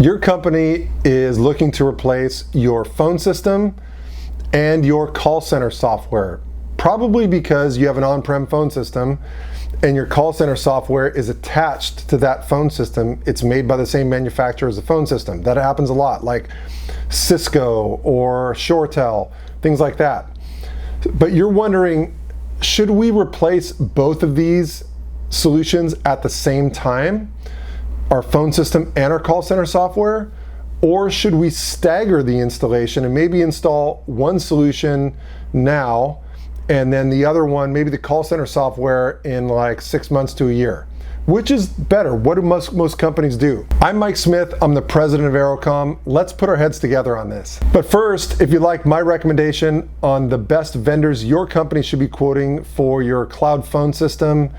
Your company is looking to replace your phone system and your call center software, probably because you have an on-prem phone system and your call center software is attached to that phone system. It's made by the same manufacturer as the phone system. That happens a lot, like Cisco or ShoreTel, things like that. But you're wondering, should we replace both of these solutions at the same time, our phone system and our call center software? Or should we stagger the installation and maybe install one solution now and then the other one, maybe the call center software, in like 6 months to a year? Which is better? What do most companies do? I'm Mike Smith, I'm the president of Aerocom. Let's put our heads together on this. But first, if you like my recommendation on the best vendors your company should be quoting for your cloud phone system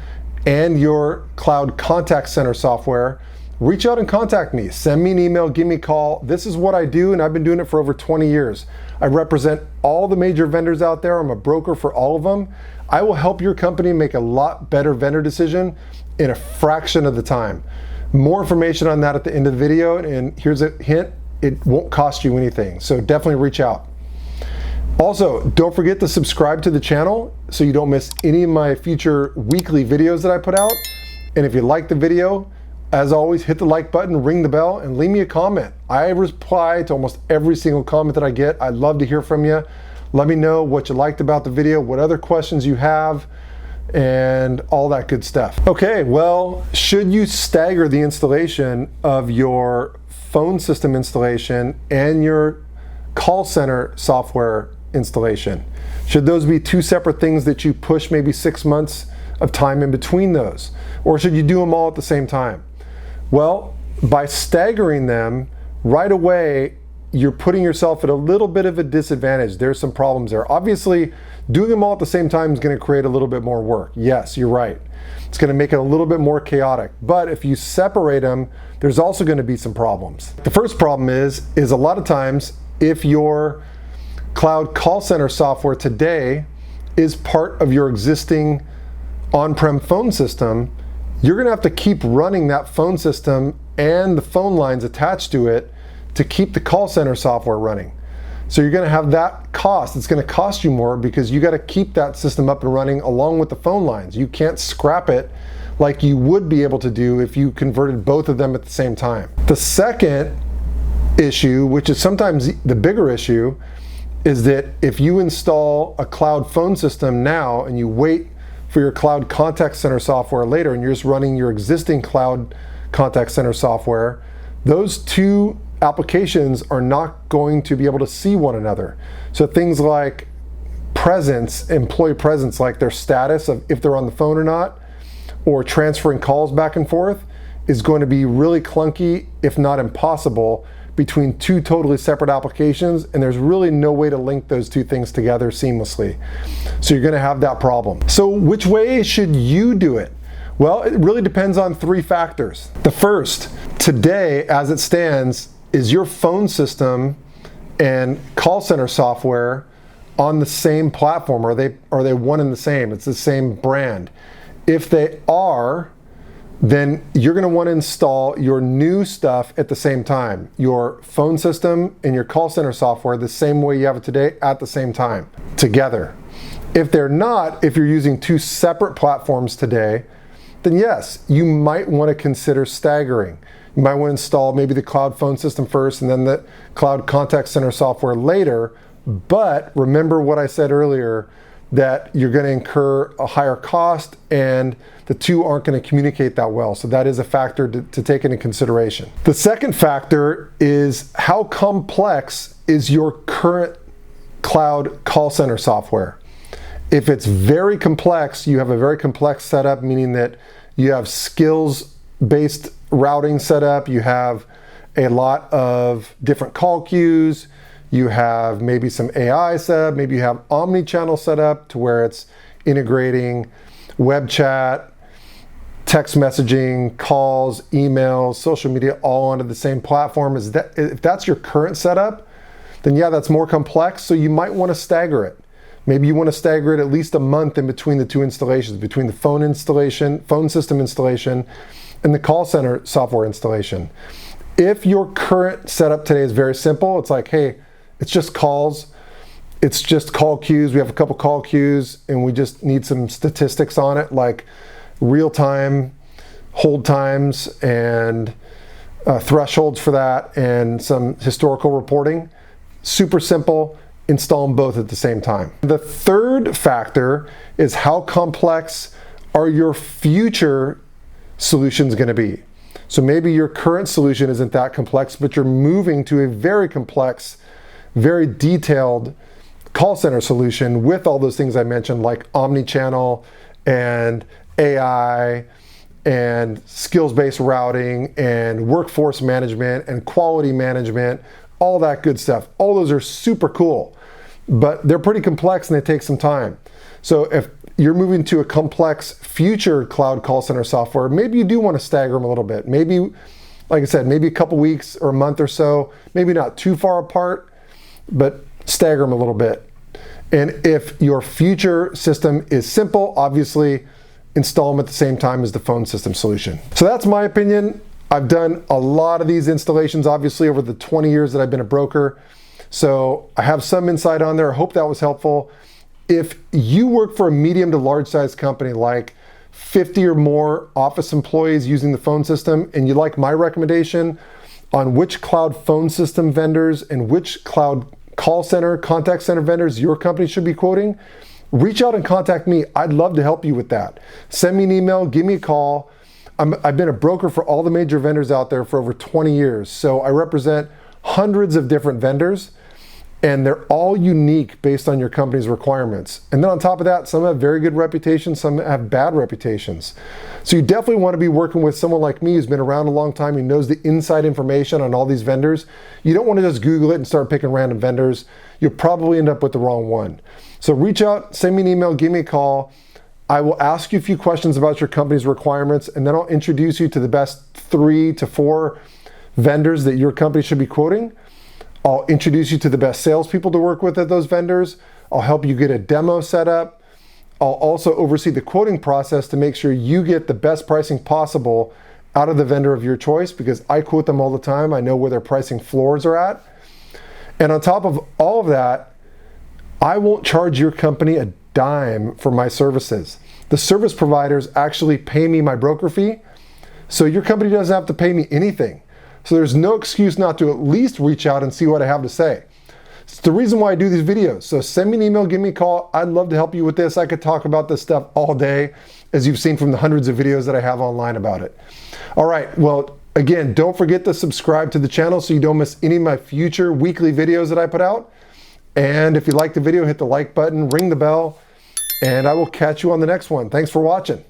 and your cloud contact center software, reach out and contact me. Send me an email, give me a call. This is what I do, and I've been doing it for over 20 years. I represent all the major vendors out there. I'm a broker for all of them. I will help your company make a lot better vendor decision in a fraction of the time. More information on that at the end of the video, and here's a hint, it won't cost you anything, so definitely reach out. Also, don't forget to subscribe to the channel so you don't miss any of my future weekly videos that I put out. And if you like the video, as always, hit the like button, ring the bell, and leave me a comment. I reply to almost every single comment that I get. I'd love to hear from you. Let me know what you liked about the video, what other questions you have, and all that good stuff. Okay, well, should you stagger the installation of your phone system installation and your call center software installation? Should those be two separate things that you push maybe 6 months of time in between those? Or should you do them all at the same time? Well, by staggering them right away, you're putting yourself at a little bit of a disadvantage. There's some problems there. Obviously, doing them all at the same time is going to create a little bit more work. Yes, you're right. It's going to make it a little bit more chaotic. But if you separate them, there's also going to be some problems. The first problem is a lot of times, if your cloud call center software today is part of your existing on-prem phone system, you're going to have to keep running that phone system and the phone lines attached to it to keep the call center software running. So you're going to have that cost. It's going to cost you more because you got to keep that system up and running along with the phone lines. You can't scrap it like you would be able to do if you converted both of them at the same time. The second issue, which is sometimes the bigger issue, is that if you install a cloud phone system now and you wait for your cloud contact center software later and you're just running your existing cloud contact center software, those two applications are not going to be able to see one another. So things like presence, employee presence, like their status of if they're on the phone or not, or transferring calls back and forth, is going to be really clunky, if not impossible, between two totally separate applications, and there's really no way to link those two things together seamlessly. So you're going to have that problem. So which way should you do it? Well, it really depends on three factors. The first, today as it stands, is your phone system and call center software on the same platform? Are they one and the same? It's the same brand. If they are, then you're going to want to install your new stuff at the same time. Your phone system and your call center software the same way you have it today at the same time, together. If they're not, if you're using two separate platforms today, then yes, you might want to consider staggering. You might want to install maybe the cloud phone system first and then the cloud contact center software later. But remember what I said earlier, that you're going to incur a higher cost and the two aren't going to communicate that well. So that is a factor to take into consideration. The second factor is how complex is your current cloud call center software. If it's very complex, you have a very complex setup, meaning that you have skills-based routing set up, you have a lot of different call queues, you have maybe some AI set up, maybe you have omni-channel set up to where it's integrating web chat, text messaging, calls, emails, social media all onto the same platform. If that's your current setup, then yeah, that's more complex, so you might want to stagger it. Maybe you want to stagger it at least a month in between the two installations, between the phone system installation, and the call center software installation. If your current setup today is very simple, it's like, hey, it's just calls, it's just call queues. We have a couple call queues and we just need some statistics on it, like real time hold times and thresholds for that and some historical reporting. Super simple, install them both at the same time. The third factor is how complex are your future solutions going to be. So maybe your current solution isn't that complex, but you're moving to a very complex, very detailed call center solution with all those things I mentioned, like omni-channel and AI and skills-based routing and workforce management and quality management, all that good stuff. All those are super cool, but they're pretty complex and they take some time. So if you're moving to a complex future cloud call center software, maybe you do want to stagger them a little bit. Maybe, like I said, maybe a couple weeks or a month or so, maybe not too far apart, but stagger them a little bit. And if your future system is simple, obviously install them at the same time as the phone system solution. So that's my opinion. I've done a lot of these installations, obviously, over the 20 years that I've been a broker. So I have some insight on there. I hope that was helpful. If you work for a medium to large size company, like 50 or more office employees using the phone system, and you like my recommendation on which cloud phone system vendors and which cloud call center, contact center vendors your company should be quoting, reach out and contact me. I'd love to help you with that. Send me an email, give me a call. I've been a broker for all the major vendors out there for over 20 years. So I represent hundreds of different vendors, and they're all unique based on your company's requirements. And then on top of that, some have very good reputations, some have bad reputations. So you definitely want to be working with someone like me who's been around a long time, who knows the inside information on all these vendors. You don't want to just Google it and start picking random vendors. You'll probably end up with the wrong one. So reach out, send me an email, give me a call. I will ask you a few questions about your company's requirements, and then I'll introduce you to the best 3 to 4 vendors that your company should be quoting. I'll introduce you to the best salespeople to work with at those vendors. I'll help you get a demo set up. I'll also oversee the quoting process to make sure you get the best pricing possible out of the vendor of your choice, because I quote them all the time. I know where their pricing floors are at. And on top of all of that, I won't charge your company a dime for my services. The service providers actually pay me my broker fee, so your company doesn't have to pay me anything. So there's no excuse not to at least reach out and see what I have to say. It's the reason why I do these videos. So send me an email, give me a call. I'd love to help you with this. I could talk about this stuff all day, as you've seen from the hundreds of videos that I have online about it. All right, well, again, don't forget to subscribe to the channel so you don't miss any of my future weekly videos that I put out. And if you like the video, hit the like button, ring the bell, and I will catch you on the next one. Thanks for watching.